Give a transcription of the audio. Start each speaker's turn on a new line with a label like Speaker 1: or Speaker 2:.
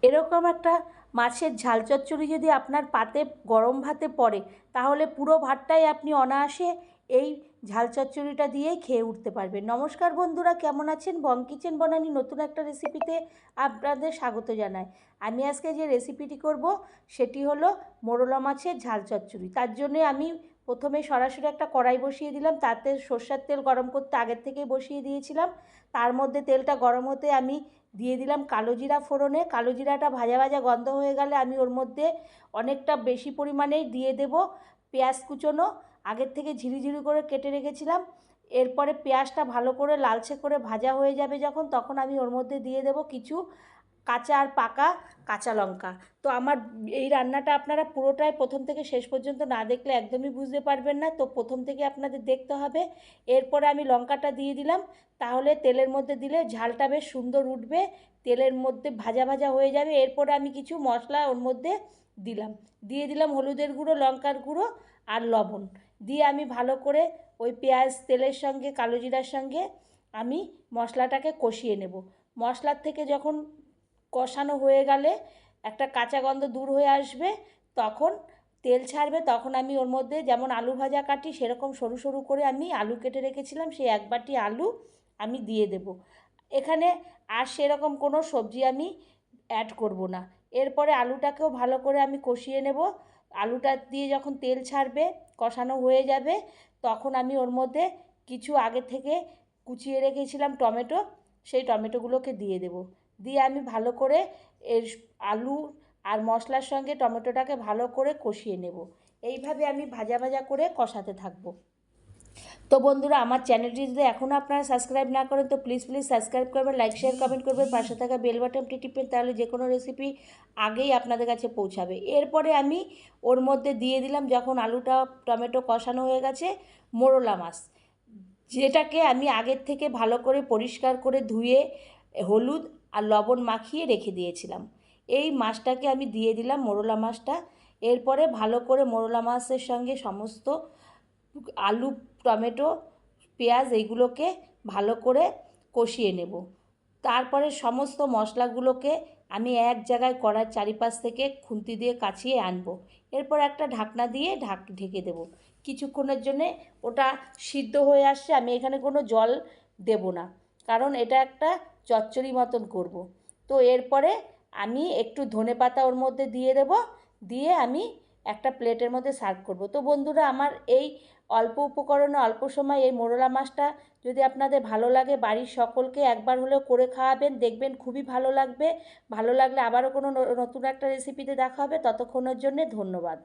Speaker 1: এরকম একটা মাছের ঝাল চচ্চড়ি যদি আপনার পাতে গরম ভাতে পড়ে, তাহলে পুরো ভাতটাই আপনি অনায়াসে এই ঝাল চচ্চড়িটা দিয়েই খেয়ে উঠতে পারবেন। নমস্কার বন্ধুরা, কেমন আছেন? বং কিচেন বনানী নতুন একটা রেসিপিতে আপনাদের স্বাগত জানাই। আমি আজকে যে রেসিপিটি করব সেটি হলো মোরলা মাছের ঝাল চচ্চড়ি। তার জন্যে আমি প্রথমে সরাসরি একটা কড়াই বসিয়ে দিলাম, তাতে সর্ষের তেল গরম করতে আগের থেকেই বসিয়ে দিয়েছিলাম। তার মধ্যে তেলটা গরম হতে আমি দিয়ে দিলাম কালো জিরা ফোড়নে। কালো জিরাটা ভাজা ভাজা গন্ধ হয়ে গেলে আমি ওর মধ্যে অনেকটা বেশি পরিমাণেই দিয়ে দেব পেঁয়াজ কুচোনো, আগের থেকে ঝিরিঝিরি করে কেটে রেখেছিলাম। এরপরে পেঁয়াজটা ভালো করে লালচে করে ভাজা হয়ে যাবে যখন, তখন আমি ওর মধ্যে দিয়ে দেব কিছু কাঁচা আর পাকা কাঁচা লঙ্কা। তো আমার এই রান্নাটা আপনারা পুরোটাই প্রথম থেকে শেষ পর্যন্ত না দেখলে একদমই বুঝতে পারবেন না, তো প্রথম থেকে আপনাদের দেখতে হবে। এরপরে আমি লঙ্কাটা দিয়ে দিলাম, তাহলে তেলের মধ্যে দিলে ঝালটা বেশ সুন্দর উঠবে, তেলের মধ্যে ভাজা ভাজা হয়ে যাবে। এরপরে আমি কিছু মশলা ওর মধ্যে দিয়ে দিলাম হলুদের গুঁড়ো, লঙ্কার গুঁড়ো আর লবণ দিয়ে আমি ভালো করে ওই পেঁয়াজ তেলের সঙ্গে কালো জিরার সঙ্গে আমি মশলাটাকে কষিয়ে নেব। মশলার থেকে যখন কষানো হয়ে গেলে একটা কাঁচা গন্ধ দূর হয়ে আসবে, তখন তেল ছাড়বে, তখন আমি ওর মধ্যে যেমন আলু ভাজা কাটি সেরকম সরু সরু করে আমি আলু কেটে রেখেছিলাম, সেই এক বাটি আলু আমি দিয়ে দেব। এখানে আর সেরকম কোনো সবজি আমি অ্যাড করব না। এরপরে আলুটাকেও ভালো করে আমি কষিয়ে নেব। আলুটা দিয়ে যখন তেল ছাড়বে, কষানো হয়ে যাবে, তখন আমি ওর মধ্যে কিছু আগে থেকে কুচিয়ে রেখেছিলাম টমেটো, সেই টমেটোগুলোকে দিয়ে দেব। দিয়ে আমি ভালো করে এর আলু আর মশলার সঙ্গে টমেটোটাকে ভালো করে কষিয়ে নেব। এইভাবে আমি ভাজা ভাজা করে কষাতে থাকবো। তো বন্ধুরা, আমার চ্যানেলটি যদি এখনও আপনারা সাবস্ক্রাইব না করেন তো প্লিজ সাবস্ক্রাইব করবেন, লাইক শেয়ার কমেন্ট করবেন, পাশে থাকা বেল বাটনটি টিপবেন, তাহলে যে কোনো রেসিপি আগেই আপনাদের কাছে পৌঁছাবে। এরপরে আমি ওর মধ্যে দিয়ে দিলাম, যখন আলুটা টমেটো কষানো হয়ে গেছে, মোরলা মাছ, যেটাকে আমি আগের থেকে ভালো করে পরিষ্কার করে ধুয়ে হলুদ আর লবণ মাখিয়ে রেখে দিয়েছিলাম। এই মাছটাকে আমি দিয়ে দিলাম, মোরলা মাছটা। এরপরে ভালো করে মোরলা মাছের সঙ্গে সমস্ত আলু, টমেটো, পেঁয়াজ এইগুলোকে ভালো করে কষিয়ে নেব। তারপরে সমস্ত মশলাগুলোকে আমি এক জায়গায় কড়ার চারিপাশ থেকে খুন্তি দিয়ে কাছিয়ে আনবো। এরপর একটা ঢাকনা দিয়ে ঢেকে দেব। কিছুক্ষণের জন্যে ওটা সিদ্ধ হয়ে আসছে। আমি এখানে কোনো জল দেব না, কারণ এটা একটা চচ্চড়ি মতন করব। তো এরপরে আমি একটু ধনেপাতা ওর মধ্যে দিয়ে দেব, দিয়ে আমি একটা প্লেটের মধ্যে সার্ভ করব। তো বন্ধুরা, আমার এই অল্প উপকরণে অল্প সময় এই মোরলা মাছটা যদি আপনাদের ভালো লাগে, বাড়ির সকলকে একবার হলেও করে খাওয়াবেন, দেখবেন খুবই ভালো লাগবে। ভালো লাগলে আবারও কোনো নতুন একটা রেসিপিতে দেখা হবে। ততক্ষণের জন্যে ধন্যবাদ।